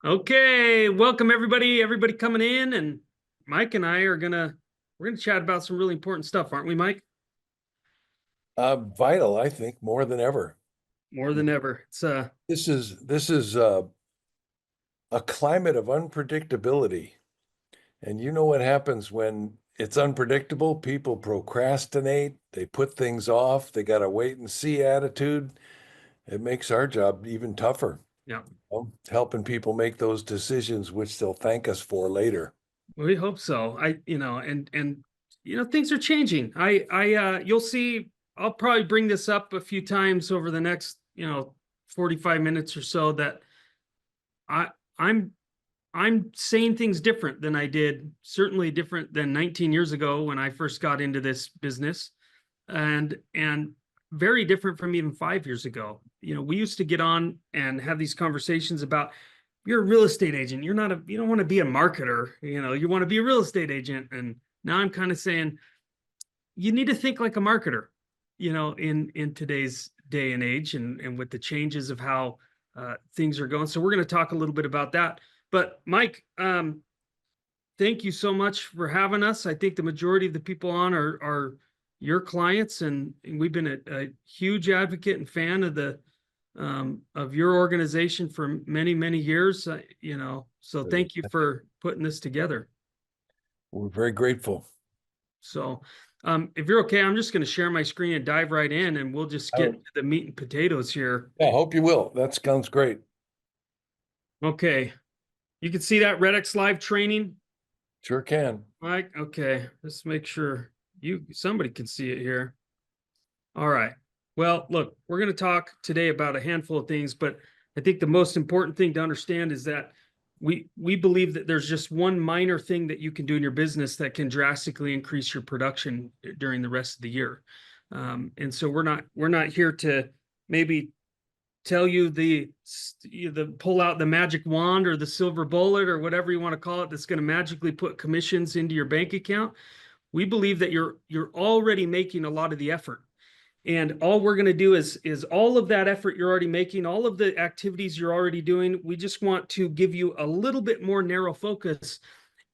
Okay, welcome everybody. Everybody coming in, and Mike and I are we're gonna chat about some really important stuff, aren't we, Mike? Vital, I think, more than ever. More than ever. It's This is a climate of unpredictability. And you know what happens when it's unpredictable? People procrastinate, they put things off, they got a wait and see attitude. It makes our job even tougher, Yeah. helping people make those decisions, which they'll thank us for later. We hope so. Things are changing. You'll see. I'll probably bring this up a few times over the next 45 minutes or so that I I'm I'm saying things different than I did, certainly different than 19 years ago when I first got into this business, and very different from even 5 years ago. We used to get on and have these conversations about you're a real estate agent. You don't want to be a marketer, you want to be a real estate agent. And now I'm kind of saying you need to think like a marketer, in today's day and age and with the changes of how things are going. So we're going to talk a little bit about that. But Mike, thank you so much for having us. I think the majority of the people on are your clients, and we've been a huge advocate and fan of your organization for many, many years. So thank you for putting this together. We're very grateful. So, if you're okay, I'm just going to share my screen and dive right in, and we'll just get to the meat and potatoes here. Yeah, I hope you will. That sounds great. Okay. You can see that RedX live training. Sure can. Mike, okay. Let's make sure somebody can see it here. All right. Well, look, we're going to talk today about a handful of things, but I think the most important thing to understand is that we believe that there's just one minor thing that you can do in your business that can drastically increase your production during the rest of the year. And so we're not here to maybe tell you the pull out the magic wand or the silver bullet or whatever you want to call it that's going to magically put commissions into your bank account. We believe that you're already making a lot of the effort. And all we're going to do is all of that effort you're already making, all of the activities you're already doing, we just want to give you a little bit more narrow focus.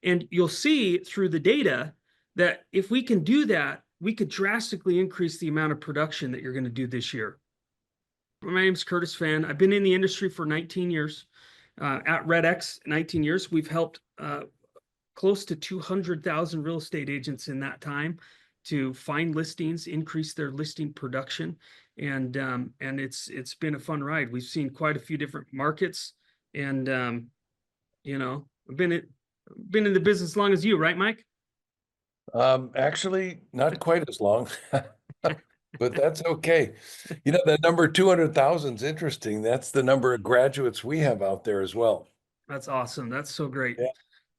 And you'll see through the data that if we can do that, we could drastically increase the amount of production that you're going to do this year. My name's Curtis Fan. I've been in the industry for 19 years. At RedX, 19 years. We've helped close to 200,000 real estate agents in that time to find listings, increase their listing production, and it's been a fun ride. We've seen quite a few different markets, and I've been in the business as long as you, right, Mike? Actually, not quite as long, but that's okay. That number 200,000 is interesting. That's the number of graduates we have out there as well. That's awesome. That's so great. Yeah.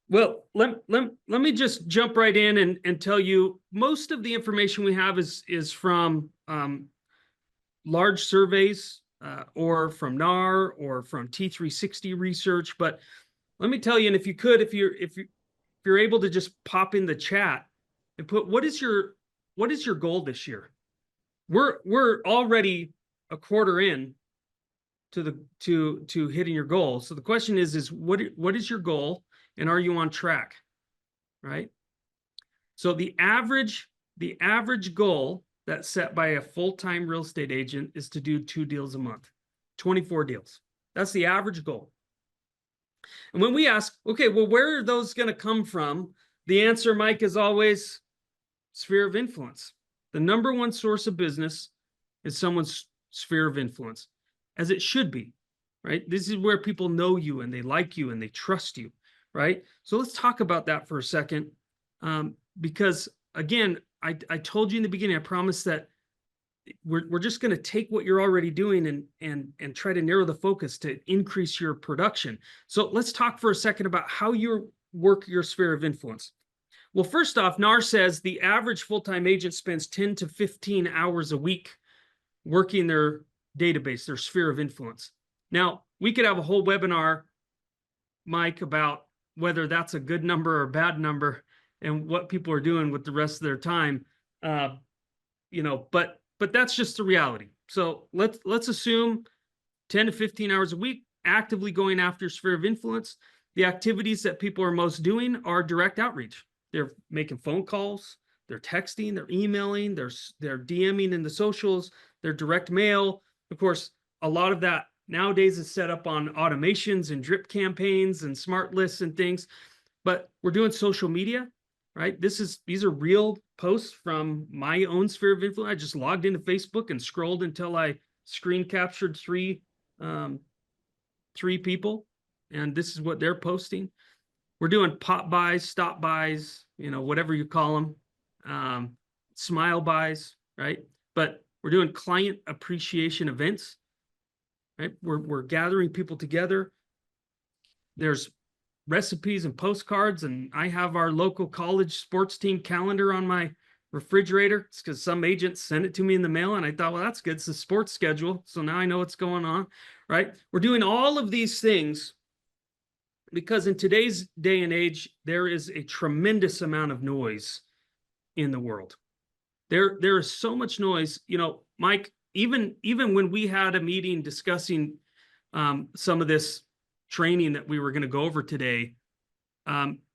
Well, let me just jump right in and tell you most of the information we have is from large surveys or from NAR or from T360 research. But let me tell you, and if you're able to just pop in the chat and put what is your goal this year? We're already a quarter in to hitting your goal. So the question is what is your goal? And are you on track? Right? So the average goal that's set by a full-time real estate agent is to do 2 deals a month, 24 deals. That's the average goal. And when we ask, okay, well, where are those going to come from? The answer, Mike, is always sphere of influence. The number one source of business is someone's sphere of influence, as it should be, right? This is where people know you and they like you and they trust you. Right. So let's talk about that for a second. Because again, I told you in the beginning, I promised that we're just going to take what you're already doing and try to narrow the focus to increase your production. So let's talk for a second about how you work your sphere of influence. Well, first off, NAR says the average full-time agent spends 10 to 15 hours a week working their database, their sphere of influence. Now, we could have a whole webinar, Mike, about whether that's a good number or a bad number and what people are doing with the rest of their time. But that's just the reality. So let's assume 10 to 15 hours a week, actively going after sphere of influence, the activities that people are most doing are direct outreach. They're making phone calls, they're texting, they're emailing, they're DMing in the socials, they're direct mail. Of course, a lot of that nowadays is set up on automations and drip campaigns and smart lists and things, but we're doing social media, right? These are real posts from my own sphere of influence. I just logged into Facebook and scrolled until I screen captured three people, and this is what they're posting. We're doing pop buys, stop buys, whatever you call them, smile buys, right? But we're doing client appreciation events, right? We're gathering people together. There's recipes and postcards, and I have our local college sports team calendar on my refrigerator. It's because some agents sent it to me in the mail, and I thought, well, that's good. It's the sports schedule, so now I know what's going on, right? We're doing all of these things because in today's day and age, there is a tremendous amount of noise in the world. There is so much noise. Mike, even when we had a meeting discussing some of this training that we were going to go over today,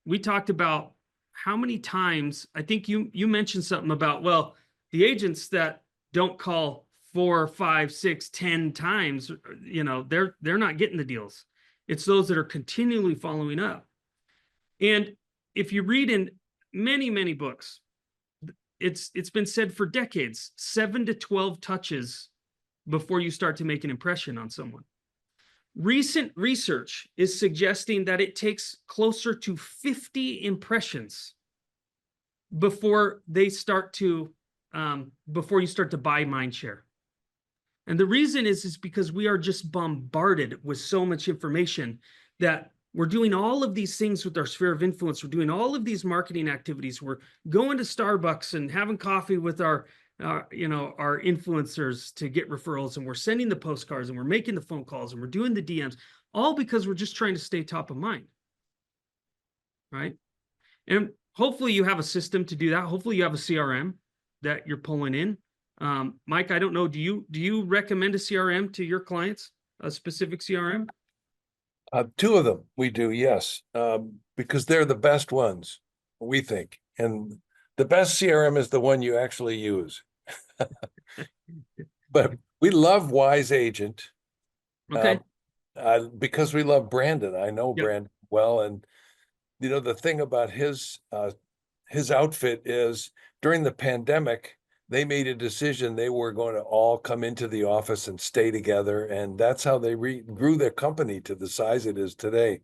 we talked about how many times, I think you mentioned something about, well, the agents that don't call 4, 5, 6, 10 times, they're not getting the deals. It's those that are continually following up. And if you read in many, many books, it's been said for decades, 7 to 12 touches before you start to make an impression on someone. Recent research is suggesting that it takes closer to 50 impressions before you start to buy mind share. And the reason is because we are just bombarded with so much information that we're doing all of these things with our sphere of influence. We're doing all of these marketing activities. We're going to Starbucks and having coffee with our influencers to get referrals, and we're sending the postcards, and we're making the phone calls, and we're doing the DMs, all because we're just trying to stay top of mind, right? And hopefully you have a system to do that. Hopefully you have a CRM that you're pulling in. Mike, I don't know, do you recommend a CRM to your clients, a specific CRM? 2 of them we do, yes, because they're the best ones, we think. And the best CRM is the one you actually use. But we love Wise Agent. Okay. Because we love Brandon. I know Yep. Brandon well, and the thing about his outfit is during the pandemic, they made a decision they were going to all come into the office and stay together, and that's how they grew their company to the size it is today.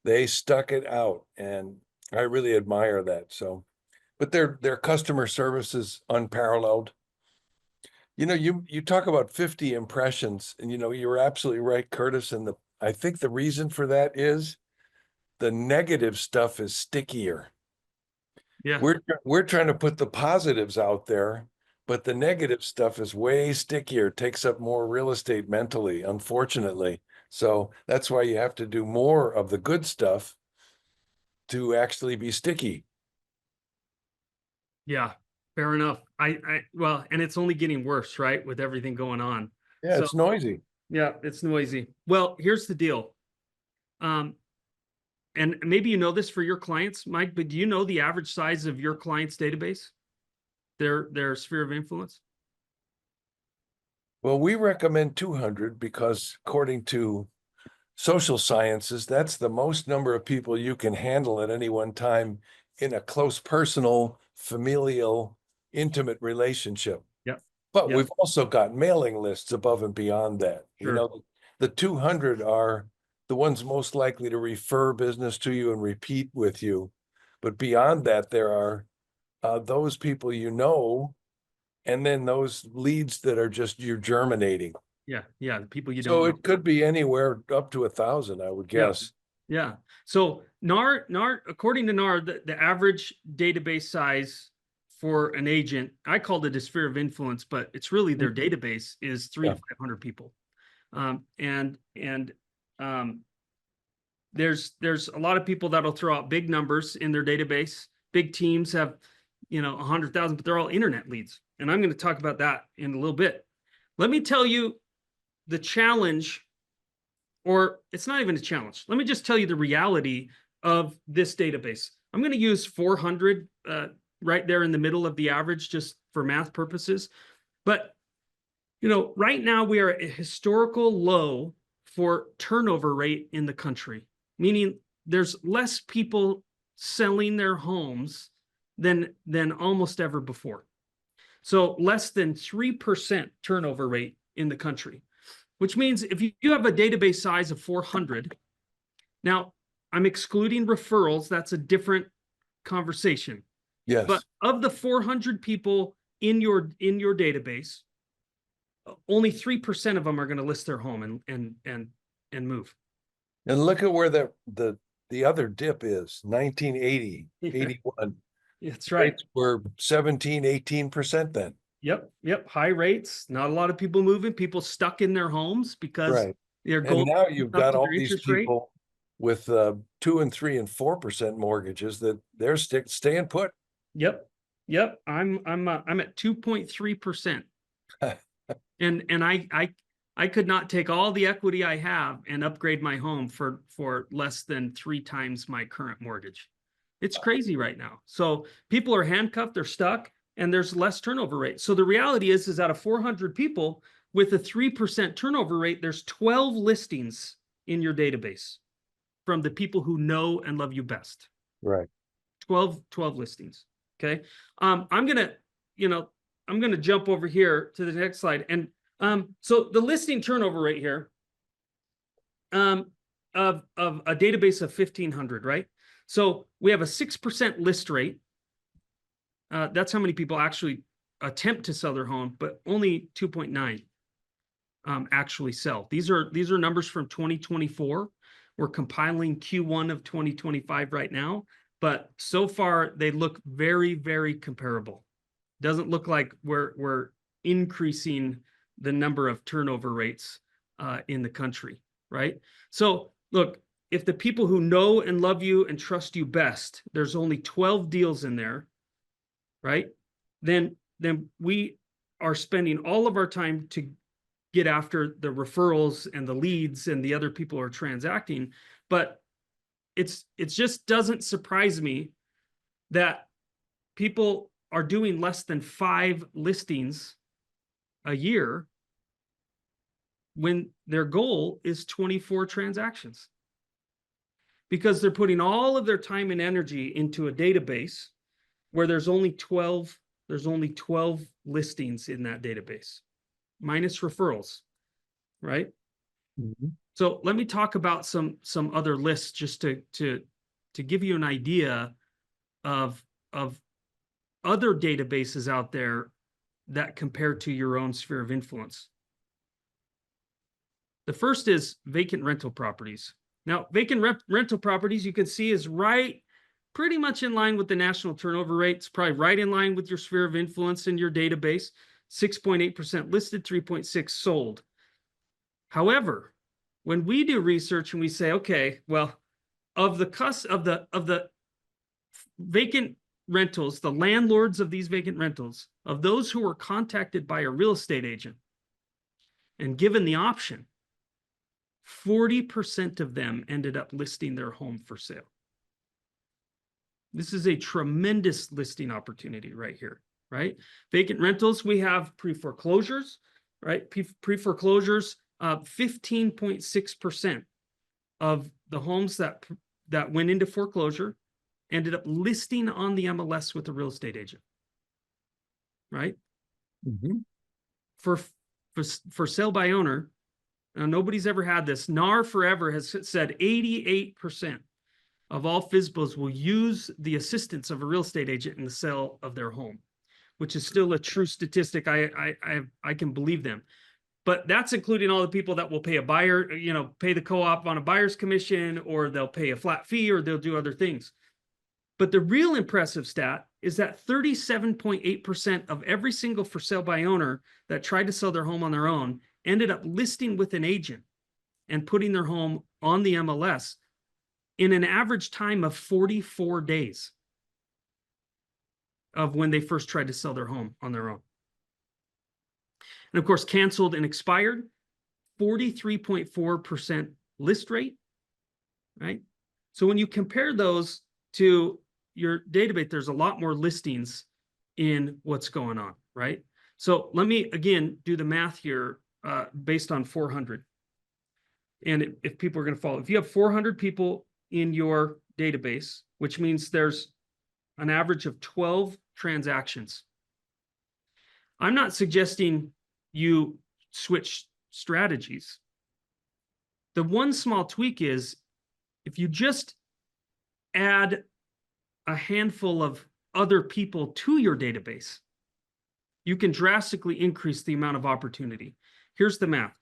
They stuck it out, and I really admire that. So, but their customer service is unparalleled. You talk about 50 impressions, and you're absolutely right, Curtis. And I think the reason for that is the negative stuff is stickier. Yeah. We're trying to put the positives out there, but the negative stuff is way stickier, takes up more real estate mentally, unfortunately. So that's why you have to do more of the good stuff to actually be sticky. Yeah. Fair enough. Well, and it's only getting worse, right? With everything going on. Yeah, So, it's noisy. yeah, it's noisy. Well, here's the deal. And maybe you know this for your clients, Mike, but do you know the average size of your client's database? Their sphere of influence? Well, we recommend 200 because according to social sciences, that's the most number of people you can handle at any one time in a close, personal, familial, intimate relationship. Yep. But Yep. we've also got mailing lists above and beyond that. Sure. The 200 are the ones most likely to refer business to you and repeat with you. But beyond that, there are those people and then those leads that are just you're germinating. Yeah. Yeah. The people you So don't know. it could be anywhere up to 1,000, I would Yeah. guess. Yeah. So NAR, according to NAR, the average database size for an agent, I called it a sphere of influence, but it's really their database is 300 to 500 people. And there's a lot of people that'll throw out big numbers in their database. Big teams have, 100,000, but they're all internet leads. And I'm going to talk about that in a little bit. Let me tell you the challenge or it's not even a challenge. Let me just tell you the reality of this database. I'm going to use 400 right there in the middle of the average just for math purposes. But, you know, right now we are at a historical low for turnover rate in the country, meaning there's less people selling their homes than almost ever before. So less than 3% turnover rate in the country, which means if you have a database size of 400, now I'm excluding referrals. That's a different conversation. Yes. But of the 400 people in your database, only 3% of them are going to list their home and move. And look at where the other dip is, 1980, 81. That's right. Rates were 17, 18% then. Yep. High rates. Not a lot of people moving. People stuck in their homes because they're And going now you've got all these interest rate. people with 2 and 3 and 4% mortgages that they're staying put. Yep. I'm at 2.3%. And I could not take all the equity I have and upgrade my home for less than 3 times my current mortgage. It's crazy right now. So people are handcuffed, they're stuck, and there's less turnover rate. So the reality is out of 400 people with a 3% turnover rate, there's 12 listings in your database from the people who know and love you best. Right. 12 listings. Okay. I'm gonna jump over here to the next slide. And so the listing turnover rate here of a database of 1,500, right? So we have a 6% list rate. That's how many people actually attempt to sell their home, but only 2.9 actually sell. These are numbers from 2024. We're compiling Q1 of 2025 right now, but so far they look very, very comparable. Doesn't look like we're increasing the number of turnover rates in the country, right? So look, if the people who know and love you and trust you best, there's only 12 deals in there, right? Then we are spending all of our time to get after the referrals and the leads and the other people who are transacting. But it just doesn't surprise me that people are doing less than 5 listings a year when their goal is 24 transactions, because they're putting all of their time and energy into a database where there's only 12 listings in that database minus referrals, right? Mm-hmm. So let me talk about some other lists just to give you an idea of other databases out there that compare to your own sphere of influence. The first is vacant rental properties. Now, vacant rental properties, you can see, is right pretty much in line with the national turnover rate. It's probably right in line with your sphere of influence in your database. 6.8% listed, 3.6 sold. However, when we do research and we say, okay, well, of the vacant rentals, the landlords of these vacant rentals, of those who were contacted by a real estate agent and given the option, 40% of them ended up listing their home for sale. This is a tremendous listing opportunity right here, right? Vacant rentals, we have pre-foreclosures, right? Pre-foreclosures, 15.6% of the homes that went into foreclosure ended up listing on the MLS with a real estate agent, right? Mm-hmm. For sale by owner, now nobody's ever had this. NAR Forever has said 88% of all FSBOs will use the assistance of a real estate agent in the sale of their home, which is still a true statistic. I can believe them. But that's including all the people that will pay a buyer, pay the co-op on a buyer's commission, or they'll pay a flat fee, or they'll do other things. But the real impressive stat is that 37.8% of every single for sale by owner that tried to sell their home on their own ended up listing with an agent and putting their home on the MLS in an average time of 44 days of when they first tried to sell their home on their own. And of course, canceled and expired, 43.4% list rate, right? So when you compare those to your database, there's a lot more listings in what's going on, right? So let me again do the math here based on 400. And if people are going to follow, if you have 400 people in your database, which means there's an average of 12 transactions. I'm not suggesting you switch strategies. The one small tweak is if you just add a handful of other people to your database, you can drastically increase the amount of opportunity. Here's the math.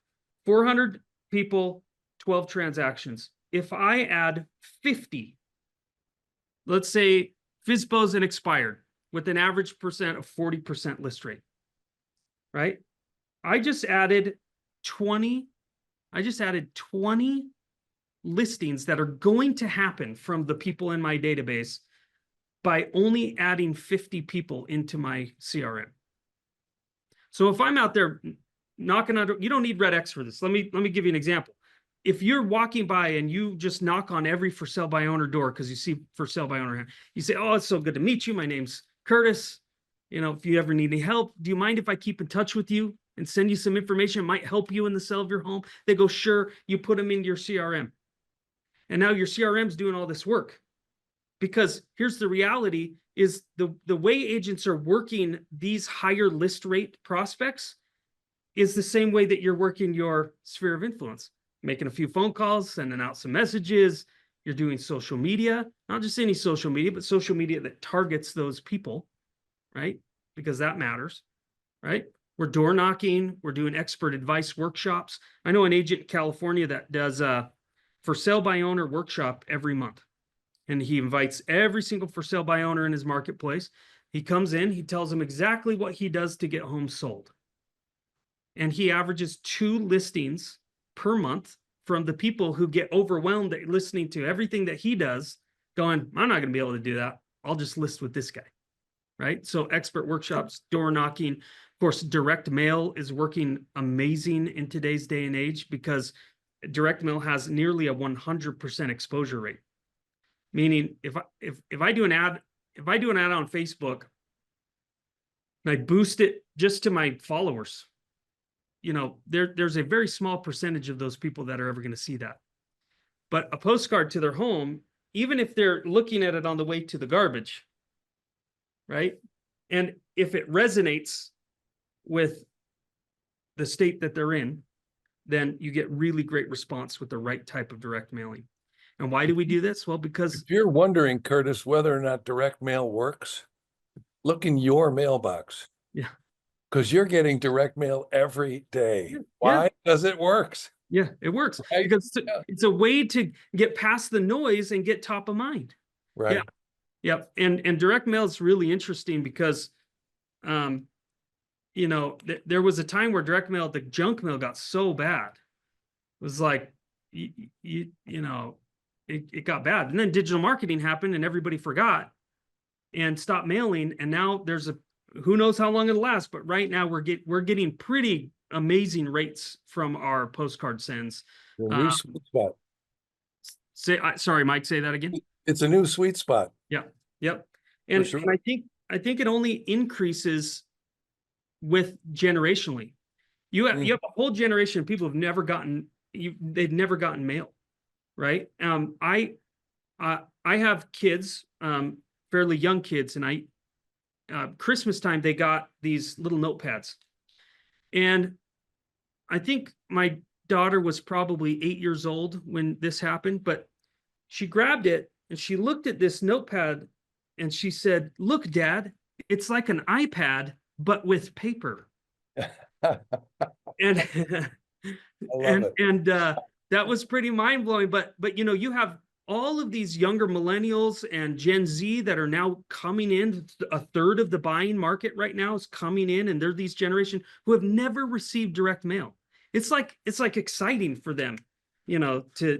400 people, 12 transactions. If I add 50, let's say FSBO's and expired with an average percent of 40% list rate, right? I just added 20 listings that are going to happen from the people in my database by only adding 50 people into my CRM. So if I'm out there knocking on, you don't need Red X for this. Let me give you an example. If you're walking by and you just knock on every for sale by owner door because you see for sale by owner, you say, "Oh, it's so good to meet you. My name's Curtis. You know, if you ever need any help, do you mind if I keep in touch with you and send you some information that might help you in the sale of your home?" They go, "Sure." You put them into your CRM. And now your CRM's doing all this work. Because here's the reality is the way agents are working these higher list rate prospects is the same way that you're working your sphere of influence, making a few phone calls, sending out some messages. You're doing social media, not just any social media, but social media that targets those people, right? Because that matters, right? We're door knocking. We're doing expert advice workshops. I know an agent in California that does a for sale by owner workshop every month. And he invites every single for sale by owner in his marketplace. He comes in, he tells them exactly what he does to get homes sold. And he averages 2 listings per month from the people who get overwhelmed at listening to everything that he does, going, "I'm not going to be able to do that. I'll just list with this guy." Right? So expert workshops, door knocking. Of course, direct mail is working amazing in today's day and age because direct mail has nearly a 100% exposure rate. Meaning if I do an ad on Facebook and I boost it just to my followers, you know, there's a very small percentage of those people that are ever going to see that. But a postcard to their home, even if they're looking at it on the way to the garbage, right? And if it resonates with the state that they're in, then you get really great response with the right type of direct mailing. And why do we do this? Well, because If you're wondering, Curtis, whether or not direct mail works, look in your mailbox. Yeah. Because you're getting direct mail every day. Yeah. Why? Because it works. Yeah, it works. Right? Because Yeah. it's a way to get past the noise and get top of mind. Right. Yeah. And direct mail is really interesting because you know, there was a time where direct mail, the junk mail got so bad. It was like you know, it got bad. And then digital marketing happened and everybody forgot and stopped mailing. And now there's who knows how long it'll last, but right now we're getting pretty amazing rates from our postcard sends. The new sweet spot. Sorry, Mike, say that again. It's a new sweet spot. Yeah. Yep. And, sure. and I think it only increases with generationally. You have a whole generation of people who've never gotten they've never gotten mail, right? I have kids, fairly young kids, and Christmas time they got these little notepads, and I think my daughter was probably 8 years old when this happened, but she grabbed it and she looked at this notepad and she said, "Look, Dad, it's like an iPad, but with paper." And that was pretty mind-blowing. But you know, you have all of these younger millennials and Gen Z that are now coming in. A third of the buying market right now is coming in, and they're these generation who have never received direct mail. It's like exciting for them, you know, to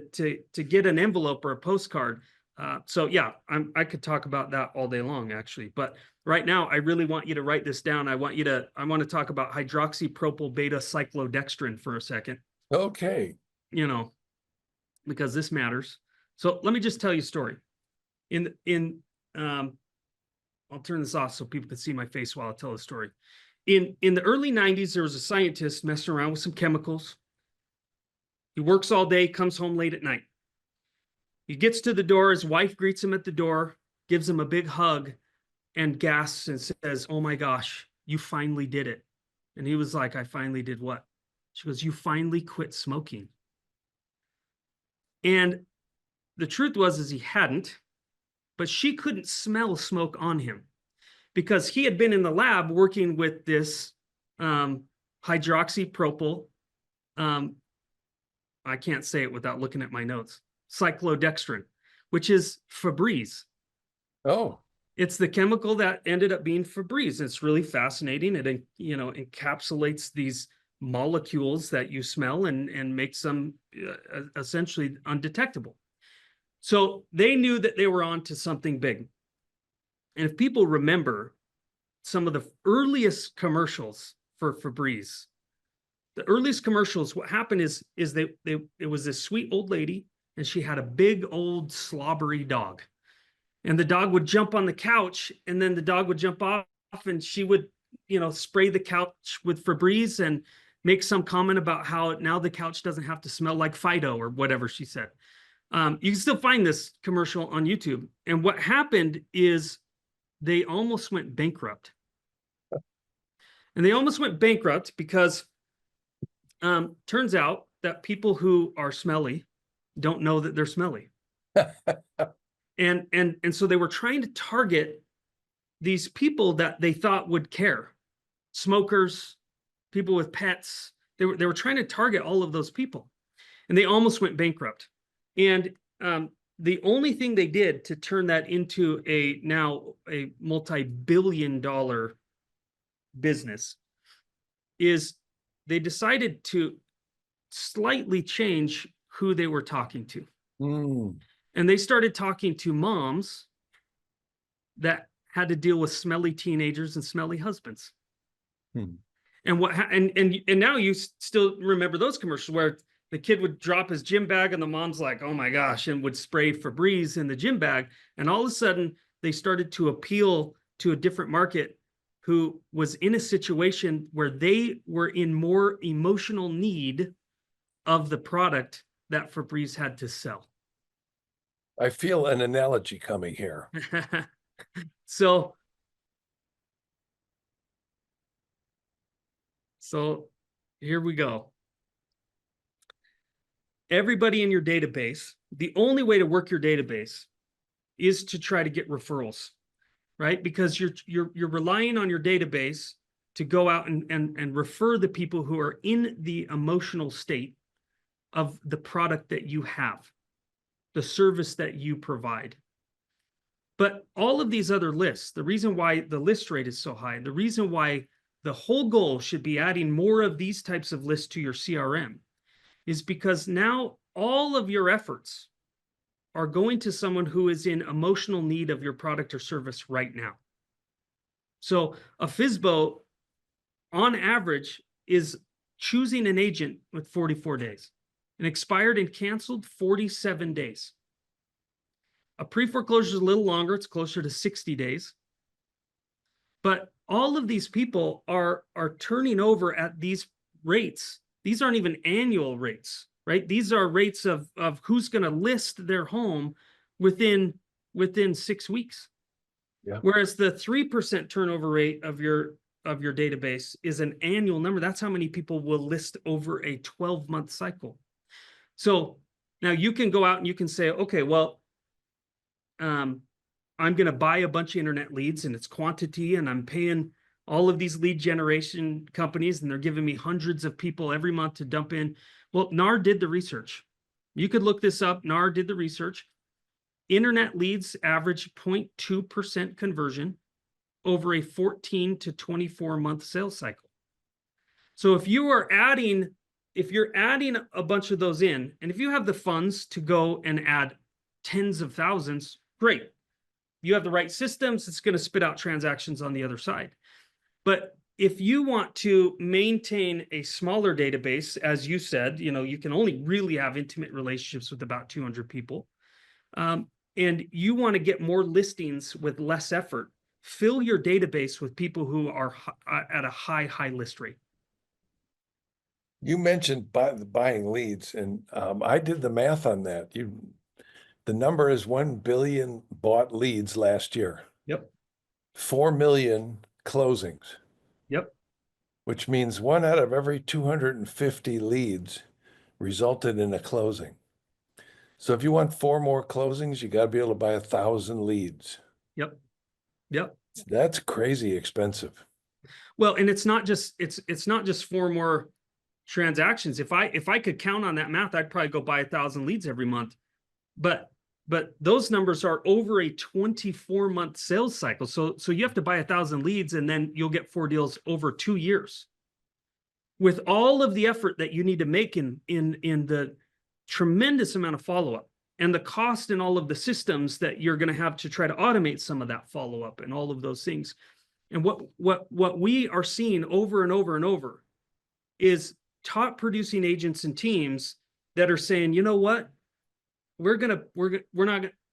get an envelope or a postcard. So yeah, I could talk about that all day long, actually. But right now, I really want you to write this down. I want to talk about hydroxypropyl beta cyclodextrin for a second. Okay. You know, because this matters. So let me just tell you a story. Um, I'll turn this off so people can see my face while I tell the story. In the early 90s, there was a scientist messing around with some chemicals. He works all day, comes home late at night. He gets to the door, his wife greets him at the door, gives him a big hug, and gasps and says, "Oh my gosh, you finally did it." And he was like, "I finally did what?" She goes, "You finally quit smoking." And the truth was is he hadn't, but she couldn't smell smoke on him because he had been in the lab working with this hydroxypropyl, I can't say it without looking at my notes, cyclodextrin, which is Febreze. Oh, It's the chemical that ended up being Febreze. It's really fascinating. It, encapsulates these molecules that you smell and makes them essentially undetectable. So they knew that they were on to something big. And if people remember some of the earliest commercials for Febreze, the earliest commercials, what happened is it was this sweet old lady, and she had a big old slobbery dog. And the dog would jump on the couch, and then the dog would jump off, and she would, spray the couch with Febreze and make some comment about how now the couch doesn't have to smell like Fido or whatever she said. You can still find this commercial on YouTube. And what happened is they almost went bankrupt. And they almost went bankrupt because turns out that people who are smelly don't know that they're smelly. And so they were trying to target these people that they thought would care. Smokers, people with pets. They were trying to target all of those people. And they almost went bankrupt. And the only thing they did to turn that into a multi-billion-dollar business is they decided to slightly change who they were talking to. And they started talking to moms that had to deal with smelly teenagers and smelly husbands. And now you still remember those commercials where the kid would drop his gym bag and the mom's like, "Oh my gosh," and would spray Febreze in the gym bag. And all of a sudden they started to appeal to a different market who was in a situation where they were in more emotional need of the product that Febreze had to sell. I feel an analogy coming here. So here we go. Everybody in your database, the only way to work your database is to try to get referrals, right? Because you're relying on your database to go out and refer the people who are in the emotional state of the product that you have, the service that you provide. But all of these other lists, the reason why the list rate is so high, the reason why the whole goal should be adding more of these types of lists to your CRM is because now all of your efforts are going to someone who is in emotional need of your product or service right now. So a FSBO, on average, is choosing an agent with 44 days. An expired and canceled, 47 days. A pre-foreclosure is a little longer. It's closer to 60 days. But all of these people are turning over at these rates. These aren't even annual rates, right? These are rates of who's going to list their home within 6 weeks. Yeah. Whereas the 3% turnover rate of your database is an annual number. That's how many people will list over a 12-month cycle. So now you can go out and you can say, okay, well, I'm going to buy a bunch of internet leads and it's quantity, and I'm paying all of these lead generation companies and they're giving me hundreds of people every month to dump in. Well, NAR did the research. You could look this up. NAR did the research. Internet leads average 0.2% conversion over a 14 to 24 month sales cycle. So if you're adding a bunch of those in, and if you have the funds to go and add tens of thousands, great. You have the right systems, it's going to spit out transactions on the other side. But if you want to maintain a smaller database, as you said, you can only really have intimate relationships with about 200 people. And you want to get more listings with less effort, fill your database with people who are at a high list rate. You mentioned buying leads, and I did the math on that. The number is 1 billion bought leads last year, Yep. 4 million closings, Yep. which means 1 out of every 250 leads resulted in a closing. So if you want 4 more closings, you got to be able to buy 1,000 leads. Yep. Yep. That's crazy expensive. Well, and it's not just 4 more transactions. If I could count on that math, I'd probably go buy 1,000 leads every month. But those numbers are over a 24-month sales cycle. So you have to buy 1,000 leads, and then you'll get 4 deals over 2 years. With all of the effort that you need to make in the tremendous amount of follow-up and the cost and all of the systems that you're going to have to try to automate some of that follow-up and all of those things. And what we are seeing over and over and over is top producing agents and teams that are saying, you know what, we're not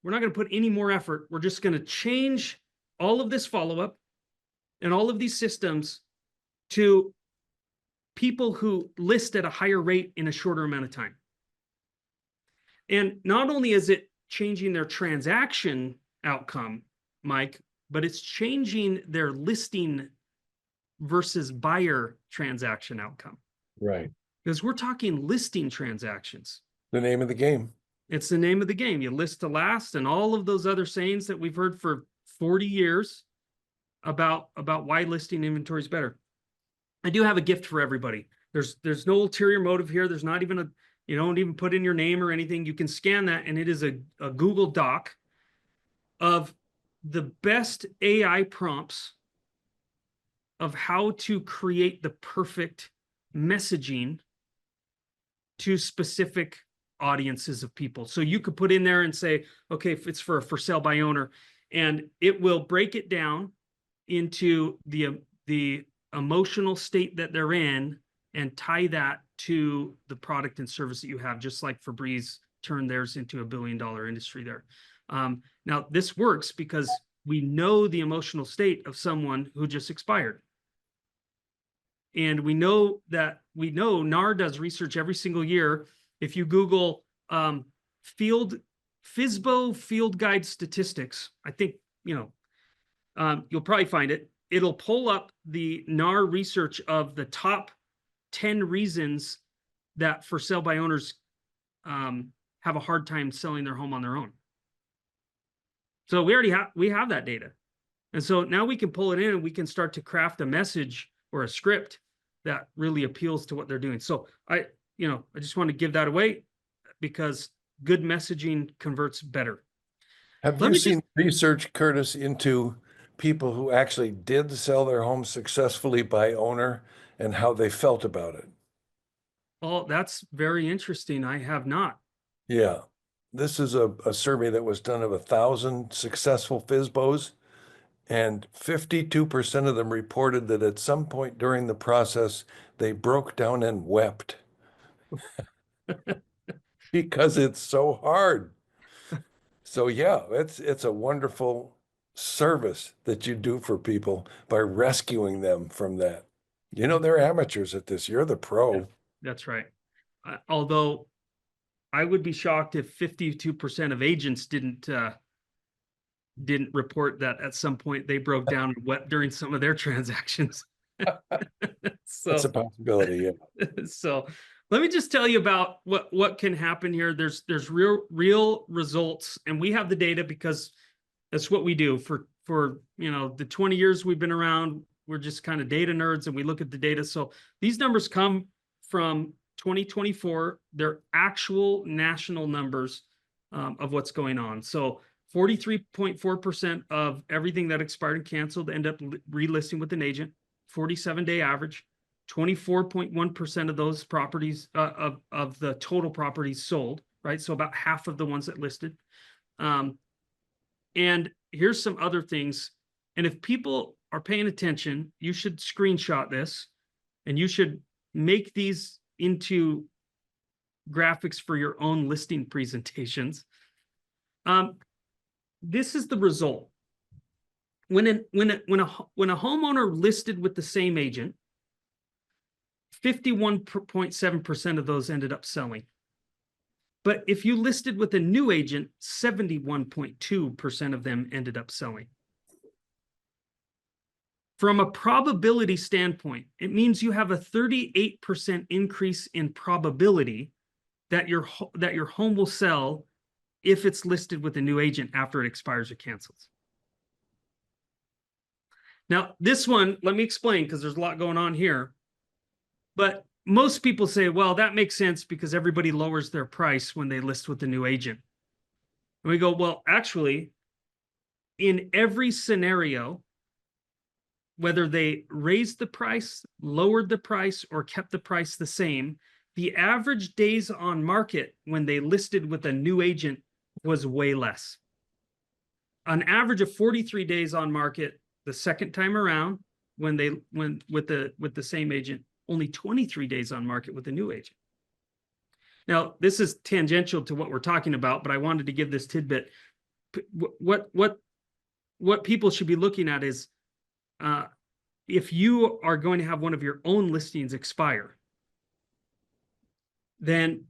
going to put any more effort. We're just going to change all of this follow-up and all of these systems to people who list at a higher rate in a shorter amount of time. And not only is it changing their transaction outcome, Mike, but it's changing their listing versus buyer transaction outcome. Right. Because we're talking listing transactions. The name of the game. It's the name of the game. You list to last, and all of those other sayings that we've heard for 40 years about why listing inventory is better. I do have a gift for everybody. There's no ulterior motive here. There's not even you don't even put in your name or anything. You can scan that, and it is a Google Doc of the best AI prompts of how to create the perfect messaging to specific audiences of people. So you could put in there and say, okay, if it's for sale by owner, and it will break it down into the emotional state that they're in and tie that to the product and service that you have, just like Febreze turned theirs into a $1 billion industry there. Now, this works because we know the emotional state of someone who just expired. And we know NAR does research every single year. If you Google FISBO field guide statistics, I think, you'll probably find it. It'll pull up the NAR research of the top 10 reasons that for sale by owners have a hard time selling their home on their own. So we have that data. And so now we can pull it in and we can start to craft a message or a script that really appeals to what they're doing. So I just want to give that away because good messaging converts better. Have you seen research, Curtis, into people who actually did sell their home successfully by owner and how they felt about it? Oh, that's very interesting. I have not. Yeah. This is a survey that was done of 1,000 successful FISBOs, and 52% of them reported that at some point during the process, they broke down and wept because it's so hard. So yeah, it's a wonderful service that you do for people by rescuing them from that. They're amateurs at this. You're the pro. Yeah, that's right. Although I would be shocked if 52% of agents didn't report that at some point they broke down and wept during some of their transactions. So that's a possibility. Yeah. So let me just tell you about what can happen here. There's real results, and we have the data because that's what we do for the 20 years we've been around. We're just kind of data nerds, and we look at the data. So these numbers come from 2024. They're actual national numbers of what's going on. So 43.4% of everything that expired and canceled end up relisting with an agent, 47-day average. 24.1% of those properties of the total properties sold, right? So about half of the ones that listed. And here's some other things. And if people are paying attention, you should screenshot this and you should make these into graphics for your own listing presentations. This is the result. When a homeowner listed with the same agent, 51.7% of those ended up selling. But if you listed with a new agent, 71.2% of them ended up selling. From a probability standpoint, it means you have a 38% increase in probability that your home will sell if it's listed with a new agent after it expires or cancels. Now, this one, let me explain because there's a lot going on here. But most people say, well, that makes sense because everybody lowers their price when they list with a new agent. And we go, well, actually, in every scenario, whether they raised the price, lowered the price, or kept the price the same, the average days on market when they listed with a new agent was way less. An average of 43 days on market the second time around when they went with the same agent, only 23 days on market with a new agent. Now, this is tangential to what we're talking about, but I wanted to give this tidbit. What people should be looking at is if you are going to have one of your own listings expire, then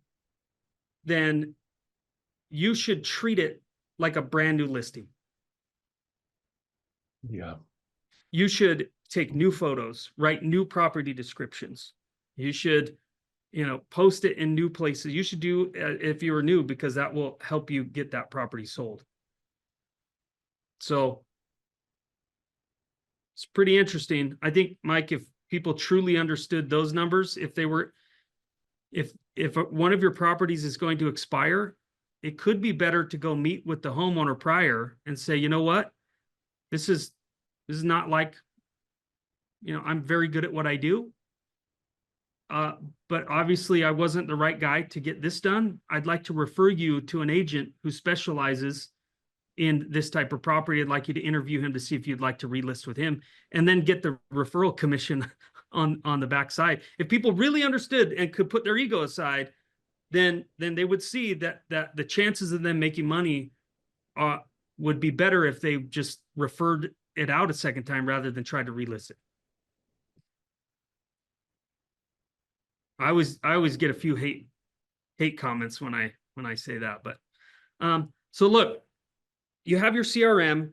you should treat it like a brand new listing. Yeah. You should take new photos, write new property descriptions. You should, post it in new places. You should do if you were new, because that will help you get that property sold. So it's pretty interesting. I think, Mike, if people truly understood those numbers, if one of your properties is going to expire, it could be better to go meet with the homeowner prior and say, you know what, this is not like, I'm very good at what I do. But obviously I wasn't the right guy to get this done. I'd like to refer you to an agent who specializes in this type of property. I'd like you to interview him to see if you'd like to relist with him, and then get the referral commission on the backside. If people really understood and could put their ego aside, then they would see that the chances of them making money would be better if they just referred it out a second time rather than try to relist it. I always get a few hate comments when I say that, but so look, you have your CRM, and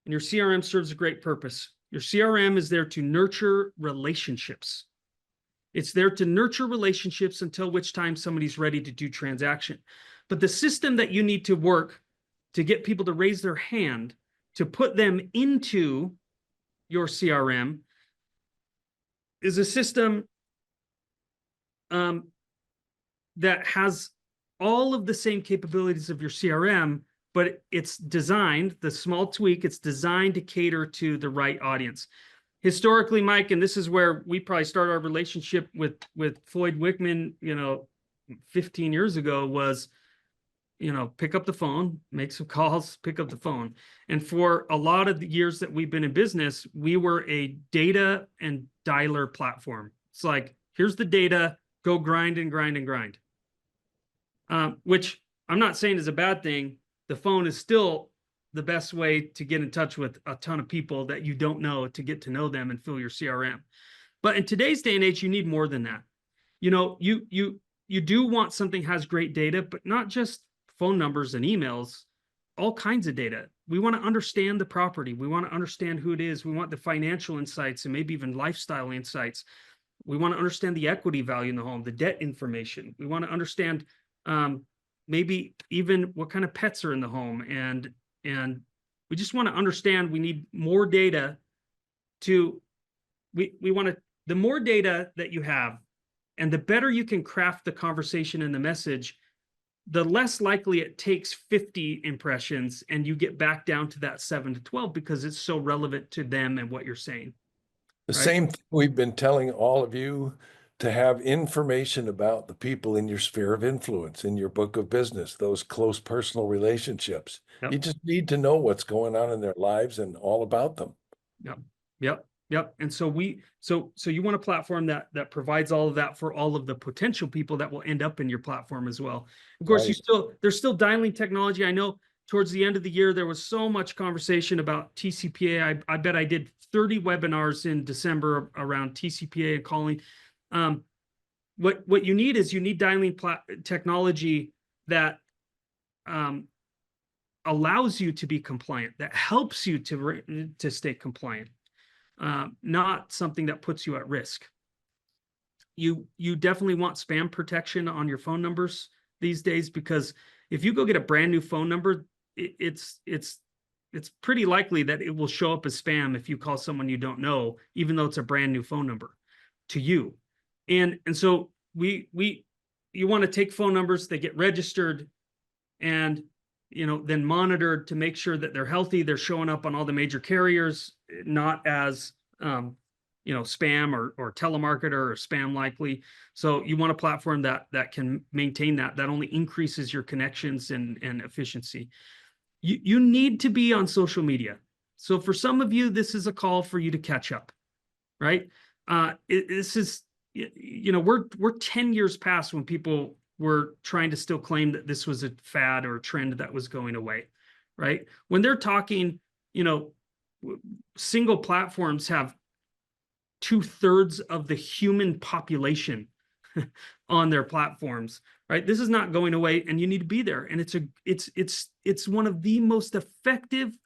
your CRM serves a great purpose. Your CRM is there to nurture relationships. It's there to nurture relationships until which time somebody's ready to do transaction. But the system that you need to work to get people to raise their hand to put them into your CRM is a system that has all of the same capabilities of your CRM, but it's designed, the small tweak, it's designed to cater to the right audience. Historically, Mike, and this is where we probably started our relationship with Floyd Wickman, 15 years ago, was, pick up the phone, make some calls, pick up the phone. And for a lot of the years that we've been in business, we were a data and dialer platform. It's like, here's the data, go grind and grind and grind. Which I'm not saying is a bad thing. The phone is still the best way to get in touch with a ton of people that you don't know, to get to know them and fill your CRM. But in today's day and age, you need more than that. You do want something that has great data, but not just phone numbers and emails, all kinds of data. We want to understand the property. We want to understand who it is. We want the financial insights and maybe even lifestyle insights. We want to understand the equity value in the home, the debt information. We want to understand maybe even what kind of pets are in the home. And we just want to understand, we need more data the more data that you have, and the better you can craft the conversation and the message, the less likely it takes 50 impressions and you get back down to that 7 to 12 because it's so relevant to them and what you're saying. The same thing we've been telling all of you, to have information about the people in your sphere of influence, in your book of business, those close personal relationships. Yep. You just need to know what's going on in their lives and all about them. Yep. Yep. Yep. And so so you want a platform that provides all of that for all of the potential people that will end up in your platform as well. Of course, Right. there's still dialing technology. I know towards the end of the year there was so much conversation about TCPA. I bet I did 30 webinars in December around TCPA and calling. Um, what you need is you need dialing technology that um, allows you to be compliant, that helps you to stay compliant, not something that puts you at risk. You definitely want spam protection on your phone numbers these days, because if you go get a brand new phone number, it's pretty likely that it will show up as spam if you call someone you don't know, even though it's a brand new phone number to you. And so we you want to take phone numbers that get registered and then monitored to make sure that they're healthy, they're showing up on all the major carriers, not as spam or telemarketer or spam likely. So you want a platform that can maintain that only increases your connections and efficiency. You need to be on social media. So for some of you, this is a call for you to catch up, right? This is, we're 10 years past when people were trying to still claim that this was a fad or a trend that was going away, right? When they're talking, single platforms have 2/3 of the human population on their platforms, right? This is not going away, and you need to be there. And it's one of the most effective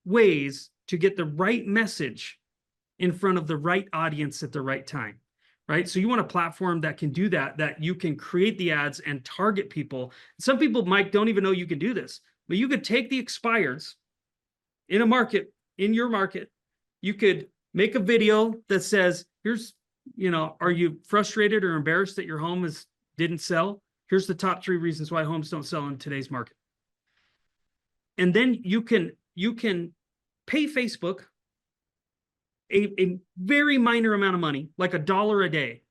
ways to get the right message in front of the right audience at the right time, right? So you want a platform that can do that you can create the ads and target people. Some people, Mike, don't even know you can do this, but you could take the expireds in a market, in your market. You could make a video that says, here's, are you frustrated or embarrassed that your home didn't sell? Here's the top 3 reasons why homes don't sell in today's market. And then you can pay Facebook a very minor amount of money, like $1 a day,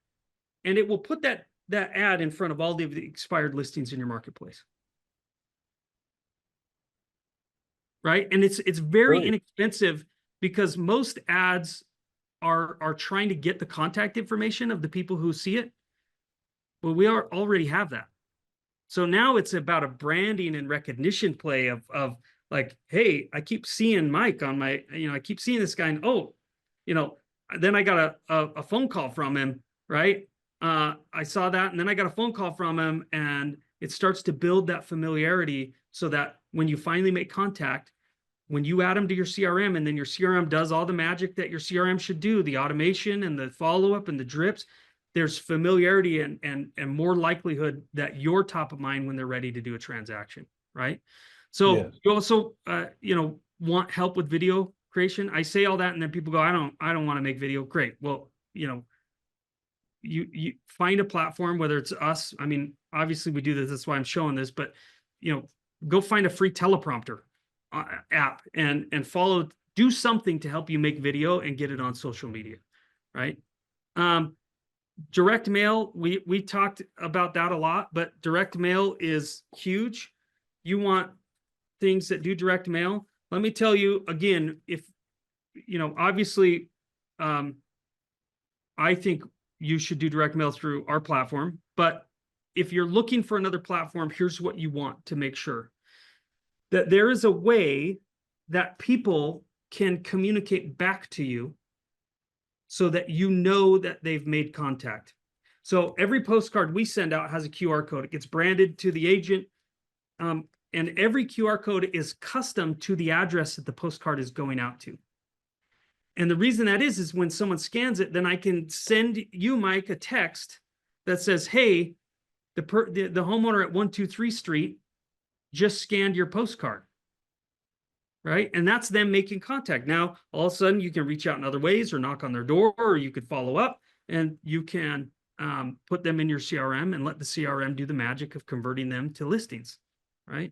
and it will put that ad in front of all the expired listings in your marketplace. Right? And it's very inexpensive, because most ads are trying to get the contact information of the people who see it. Well, we already have that. So now it's about a branding and recognition play of like, hey, I keep seeing Mike on my, I keep seeing this guy, and then I got a phone call from him, right? I saw that, and then I got a phone call from him, and it starts to build that familiarity, so that when you finally make contact, when you add them to your CRM, and then your CRM does all the magic that your CRM should do, the automation and the follow-up and the drips, there's familiarity and more likelihood that you're top of mind when they're ready to do a transaction, right? So Yes. you also, want help with video creation. I say all that, and then people go, I don't want to make video. Great. Well, you find a platform, whether it's us. I mean, obviously we do this. That's why I'm showing this, but go find a free teleprompter app and do something to help you make video and get it on social media, right? Direct mail, we talked about that a lot, but direct mail is huge. You want things that do direct mail. Let me tell you again, if obviously, I think you should do direct mail through our platform, but if you're looking for another platform, here's what you want to make sure: that there is a way that people can communicate back to you so that that they've made contact. So every postcard we send out has a QR code. It gets branded to the agent, and every QR code is custom to the address that the postcard is going out to. And the reason that is when someone scans it, then I can send you, Mike, a text that says, hey, the homeowner at 123 Street just scanned your postcard, right? And that's them making contact. Now, all of a sudden, you can reach out in other ways, or knock on their door, or you could follow up, and you can put them in your CRM and let the CRM do the magic of converting them to listings, right?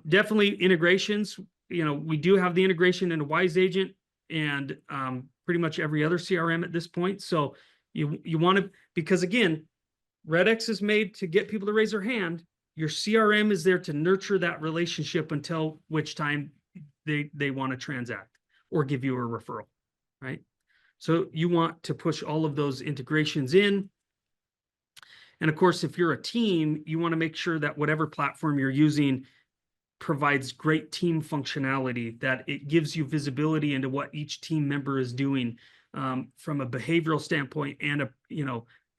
Definitely integrations. We do have the integration into Wise Agent and pretty much every other CRM at this point. So you want to, because again, RedX is made to get people to raise their hand. Your CRM is there to nurture that relationship until which time they want to transact or give you a referral. right? So you want to push all of those integrations in. And of course, if you're a team, you want to make sure that whatever platform you're using provides great team functionality, that it gives you visibility into what each team member is doing from a behavioral standpoint and a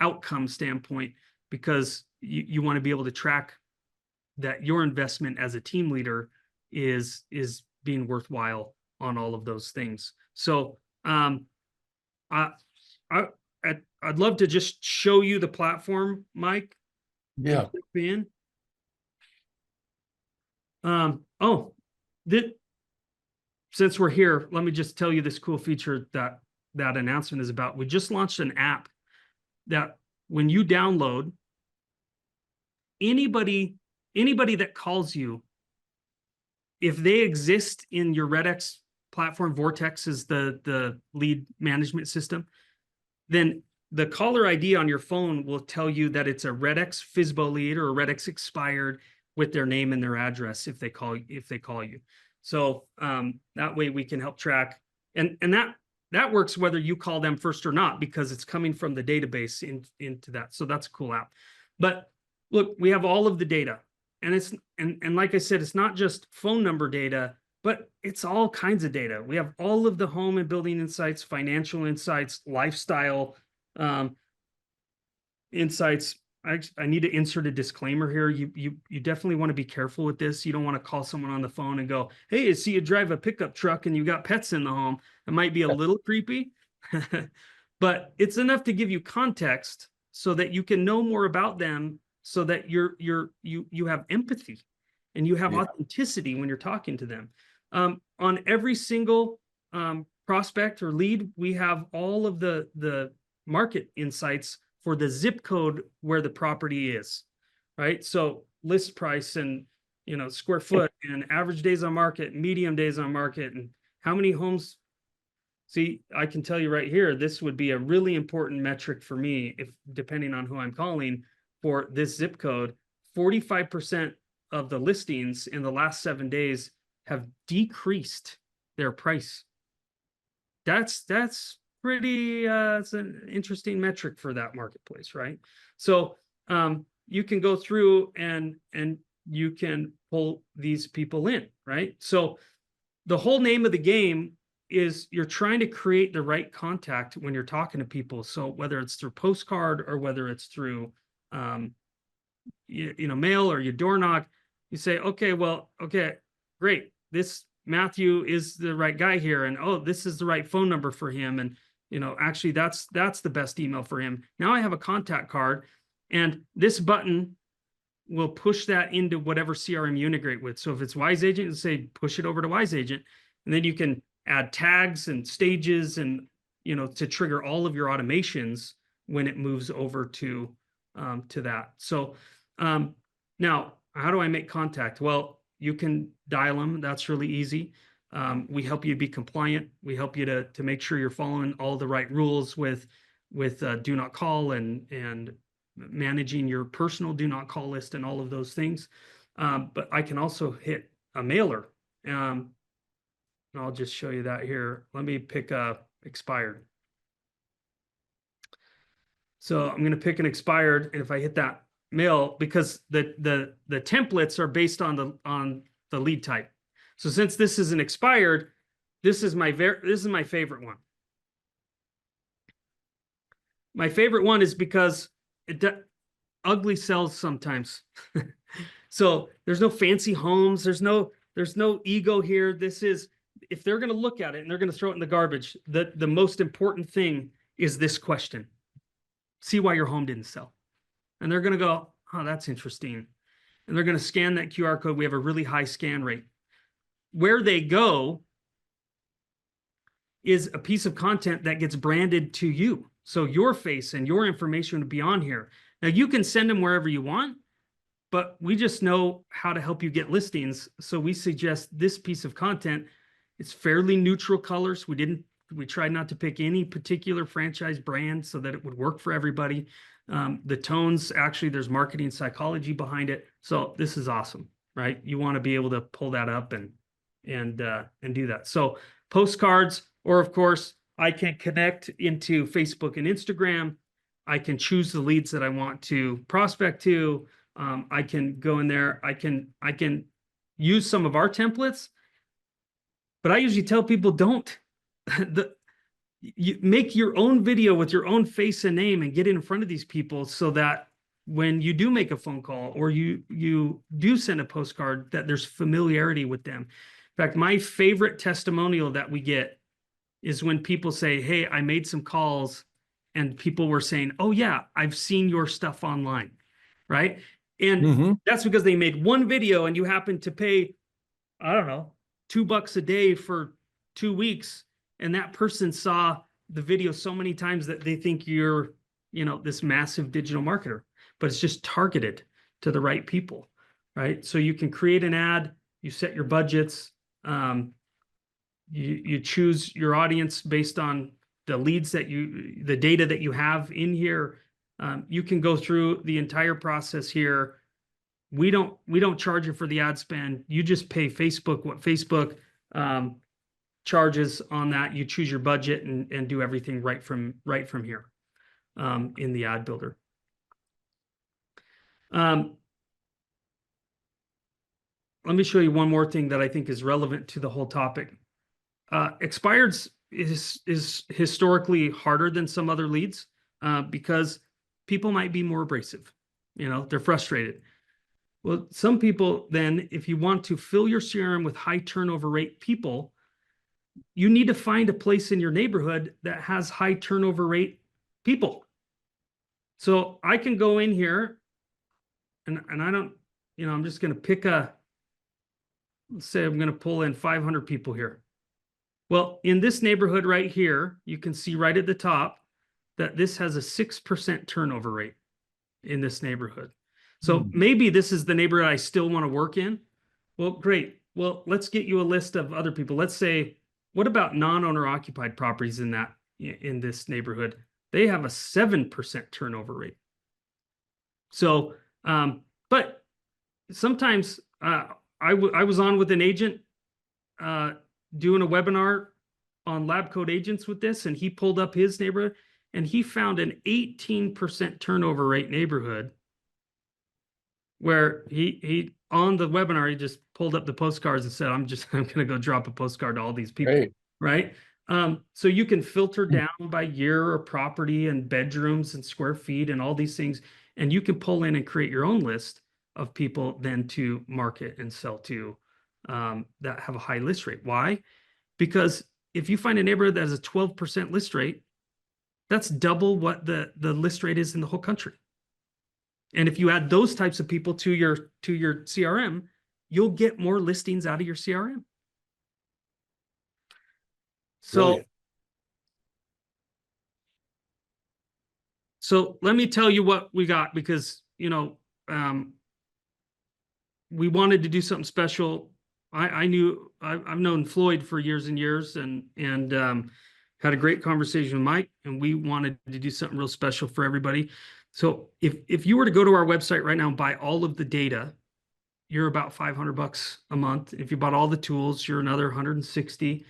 outcome standpoint, because you want to be able to track that your investment as a team leader is being worthwhile on all of those things. So I I'd love to just show you the platform, Mike. Yeah. In. Oh, since we're here, let me just tell you this cool feature that announcement is about. We just launched an app that when you download, anybody that calls you, if they exist in your RedX platform, Vortex is the lead management system, then the caller ID on your phone will tell you that it's a RedX FSBO lead or a RedX expired with their name and their address if they call you. So that way we can help track, and that works whether you call them first or not, because it's coming from the database into that. So that's a cool app. But look, we have all of the data, and it's and like I said, it's not just phone number data, but it's all kinds of data. We have all of the home and building insights, financial insights, lifestyle insights. I need to insert a disclaimer here. You definitely want to be careful with this. You don't want to call someone on the phone and go, "Hey, I see you drive a pickup truck and you got pets in the home." It might be a little creepy, but it's enough to give you context so that you can know more about them, so that you have empathy and you have authenticity when you're talking to them. On every single prospect or lead, we have all of the market insights for the zip code where the property is, right? So list price and square foot and average days on market, medium days on market, and how many homes. See, I can tell you right here, this would be a really important metric for me, if depending on who I'm calling for this zip code. 45% of the listings in the last 7 days have decreased their price. That's pretty it's an interesting metric for that marketplace, right? So you can go through and you can pull these people in, right? So the whole name of the game is you're trying to create the right contact when you're talking to people. So whether it's through postcard or whether it's through mail or your door knock, you say, okay, great, this Matthew is the right guy here, and oh, this is the right phone number for him, and actually that's the best email for him. Now I have a contact card, and this button will push that into whatever CRM you integrate with. So if it's Wise Agent, you say push it over to Wise Agent, and then you can add tags and stages and to trigger all of your automations when it moves over to that. So now, how do I make contact? Well, you can dial them. That's really easy. We help you be compliant. We help you to make sure you're following all the right rules with do not call and managing your personal do not call list and all of those things. But I can also hit a mailer. I'll just show you that here. Let me pick expired. So I'm going to pick an expired, and if I hit that mail, because the templates are based on the lead type. So since this is an expired, this is my favorite one. My favorite one is because ugly sells sometimes. So there's no fancy homes. There's no ego here. This is, if they're going to look at it and they're going to throw it in the garbage, the most important thing is this question: see why your home didn't sell. And they're going to go, oh, that's interesting. And they're going to scan that QR code. We have a really high scan rate. Where they go is a piece of content that gets branded to you. So your face and your information would be on here. Now you can send them wherever you want, but we just know how to help you get listings. So we suggest this piece of content. It's fairly neutral colors. We tried not to pick any particular franchise brand so that it would work for everybody. The tones, actually, there's marketing psychology behind it. So this is awesome, right? You want to be able to pull that up and do that. So postcards, or of course, I can connect into Facebook and Instagram. I can choose the leads that I want to prospect to. I can go in there. I can use some of our templates, but I usually tell people don't. You make your own video with your own face and name and get in front of these people so that when you do make a phone call or you do send a postcard, that there's familiarity with them. In fact, my favorite testimonial that we get is when people say, hey, I made some calls and people were saying, oh yeah, I've seen your stuff online, right? And that's because they made one video and you happen to pay, I don't know, $2 a day for 2 weeks. And that person saw the video so many times that they think you're, this massive digital marketer, but it's just targeted to the right people, right? So you can create an ad, you set your budgets, you choose your audience based on the leads the data that you have in here. You can go through the entire process here. We don't charge you for the ad spend. You just pay Facebook what Facebook charges on that. You choose your budget and do everything right from here in the ad builder. Let me show you one more thing that I think is relevant to the whole topic. Expireds is historically harder than some other leads because people might be more abrasive. They're frustrated. Well, some people then, if you want to fill your CRM with high turnover rate people, you need to find a place in your neighborhood that has high turnover rate people. So I can go in here and I don't, I'm just going to pick let's say I'm going to pull in 500 people here. Well, in this neighborhood right here, you can see right at the top that this has a 6% turnover rate in this neighborhood. So maybe this is the neighborhood I still want to work in. Well, great. Well, let's get you a list of other people. Let's say, what about non-owner occupied properties in this neighborhood? They have a 7% turnover rate. So, but sometimes I was on with an agent doing a webinar on lab coat agents with this, and he pulled up his neighborhood and he found an 18% turnover rate neighborhood where he on the webinar, he just pulled up the postcards and said, I'm going to go drop a postcard to all these people. Right. So you can filter down by year or property and bedrooms and square feet and all these things. And you can pull in and create your own list of people then to market and sell to that have a high list rate. Why? Because if you find a neighborhood that has a 12% list rate, that's double what the list rate is in the whole country. And if you add those types of people to your CRM, you'll get more listings out of your CRM. So let me tell you what we got, because we wanted to do something special. I've known Floyd for years and years, and had a great conversation with Mike, and we wanted to do something real special for everybody. So if you were to go to our website right now and buy all of the data, you're about $500 a month. If you bought all the tools, you're another 160.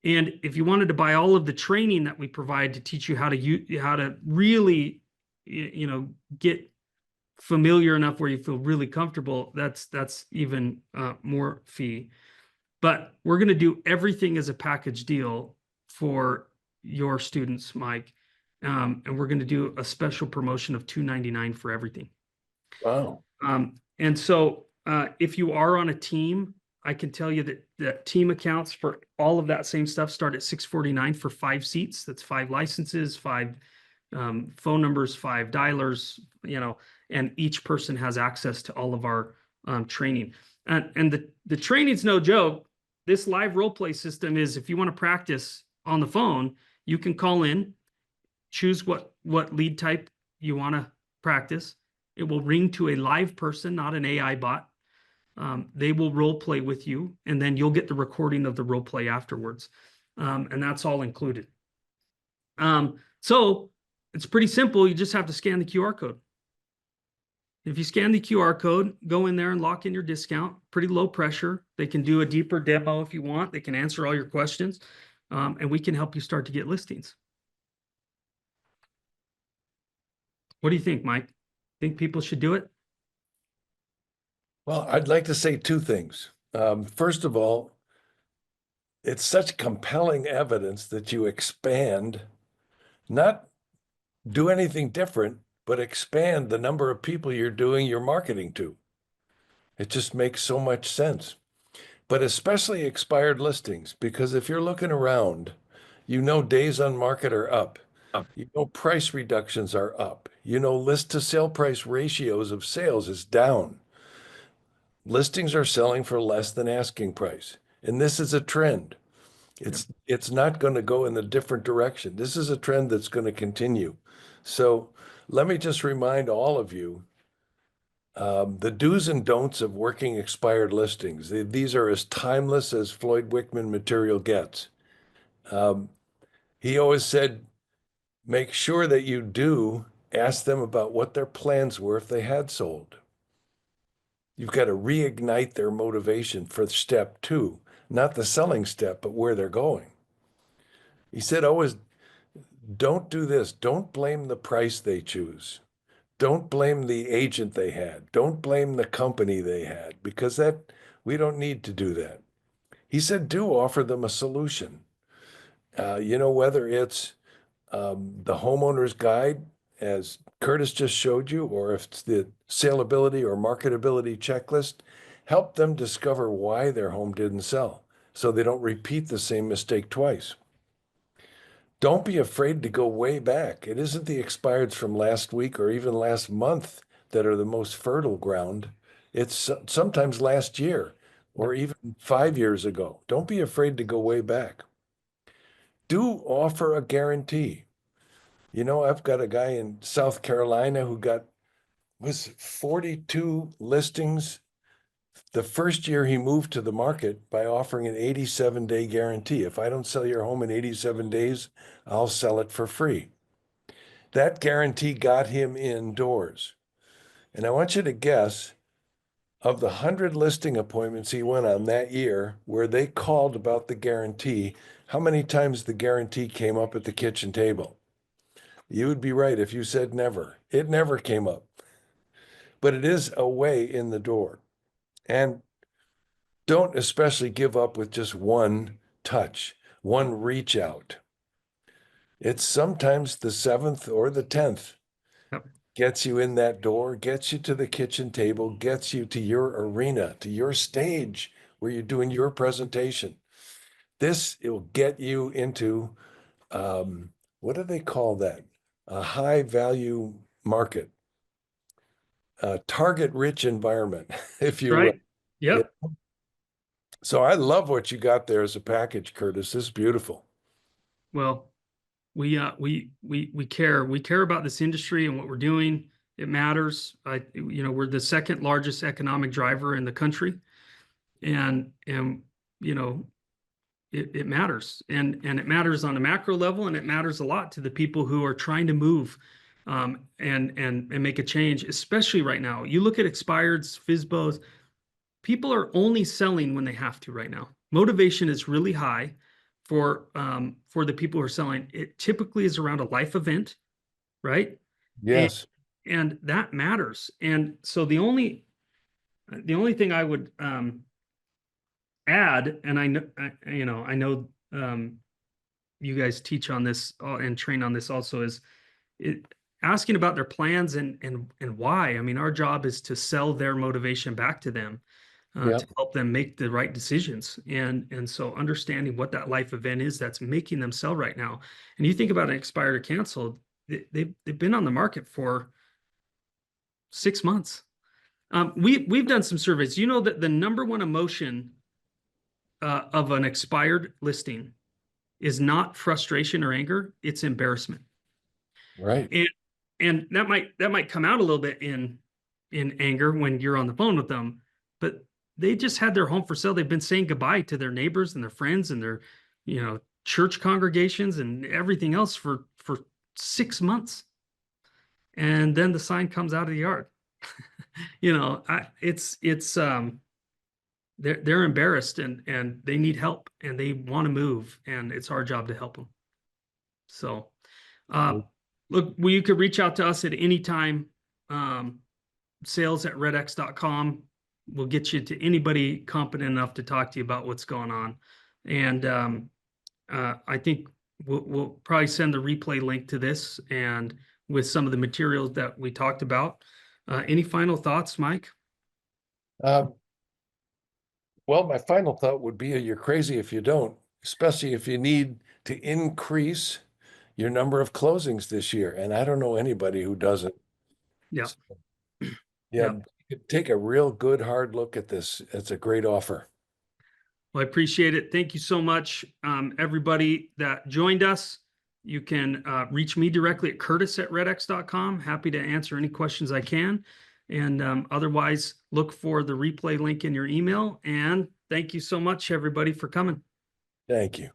And if you wanted to buy all of the training that we provide to teach you how to really, get familiar enough where you feel really comfortable, that's even more fee. But we're going to do everything as a package deal for your students, Mike. And we're going to do a special promotion of $299 for everything. Wow. And so if you are on a team, I can tell you that team accounts for all of that same stuff start at $649 for 5 seats. That's 5 licenses, 5 phone numbers, 5 dialers, and each person has access to all of our training. And the training's no joke. This live role play system is, if you want to practice on the phone, you can call in, choose what lead type you want to practice. It will ring to a live person, not an AI bot. They will role play with you, and then you'll get the recording of the role play afterwards. And that's all included. So it's pretty simple. You just have to scan the QR code. If you scan the QR code, go in there and lock in your discount. Pretty low pressure. They can do a deeper demo if you want. They can answer all your questions. and we can help you start to get listings. What do you think, Mike? Think people should do it? Well, I'd like to say two things. First of all, it's such compelling evidence that you expand, not do anything different, but expand the number of people you're doing your marketing to. It just makes so much sense. But especially expired listings, because if you're looking around, you know days on market are up. You know price reductions are up. You know list to sale price ratios of sales is down. Listings are selling for less than asking price. And this is a trend. Yep. It's not going to go in a different direction. This is a trend that's going to continue. So let me just remind all of you the do's and don'ts of working expired listings. These are as timeless as Floyd Wickman material gets. Um, he always said, make sure that you do ask them about what their plans were if they had sold. You've got to reignite their motivation for step two, not the selling step, but where they're going. He said, always don't do this. Don't blame the price they choose. Don't blame the agent they had. Don't blame the company they had, because that we don't need to do that. He said, do offer them a solution. Whether it's the homeowner's guide, as Curtis just showed you, or if it's the saleability or marketability checklist, help them discover why their home didn't sell so they don't repeat the same mistake twice. Don't be afraid to go way back. It isn't the expireds from last week or even last month that are the most fertile ground. It's sometimes last year Yep. or even 5 years ago. Don't be afraid to go way back. Do offer a guarantee. I've got a guy in South Carolina who was 42 listings the first year he moved to the market by offering an 87-day guarantee. If I don't sell your home in 87 days, I'll sell it for free. That guarantee got him indoors. And I want you to guess, of the 100 listing appointments he went on that year where they called about the guarantee, how many times the guarantee came up at the kitchen table? You would be right if you said never. It never came up. But it is a way in the door. And don't especially give up with just one touch, one reach out. It's sometimes the seventh or the 10th Yep. gets you in that door, gets you to the kitchen table, gets you to your arena, to your stage where you're doing your presentation. This will get you into what do they call that? A high value market, a target rich environment, if you will. Right. Yeah. Yep. So I love what you got there as a package, Curtis. This is beautiful. Well, we care about this industry and what we're doing. It matters. We're the second largest economic driver in the country, and you know, it matters, and it matters on a macro level, and it matters a lot to the people who are trying to move, and make a change, especially right now. You look at expireds, FISBOs. People are only selling when they have to right now. Motivation is really high for the people who are selling. It typically is around a life event, right? And Yes. and that matters. And so the only thing I would add, and I know you guys teach on this and train on this also, is it, asking about their plans and why. I mean, our job is to sell their motivation back to them, Yeah. to help them make the right decisions. And so understanding what that life event is that's making them sell right now. And you think about an expired or canceled, they've been on the market for 6 months. We've done some surveys. You know that the number one emotion of an expired listing is not frustration or anger; it's embarrassment. Right. And that might come out a little bit in anger when you're on the phone with them, but they just had their home for sale. They've been saying goodbye to their neighbors and their friends and their, church congregations and everything else for 6 months, and then the sign comes out of the yard. It's they're embarrassed and they need help and they want to move, and it's our job to help them. So, look, well, you could reach out to us at any time. Sales@redx.com will get you to anybody competent enough to talk to you about what's going on. And I think we'll probably send the replay link to this and with some of the materials that we talked about. Any final thoughts, Mike? Well, my final thought would be you're crazy if you don't, especially if you need to increase your number of closings this year. And I don't know anybody who doesn't. Yeah. So, yeah, take a real good hard look at this. It's a great offer. Well, I appreciate it. Thank you so much, everybody that joined us. You can reach me directly at curtis@redx.com. Happy to answer any questions I can. And otherwise, look for the replay link in your email. And thank you so much, everybody, for coming. Thank you.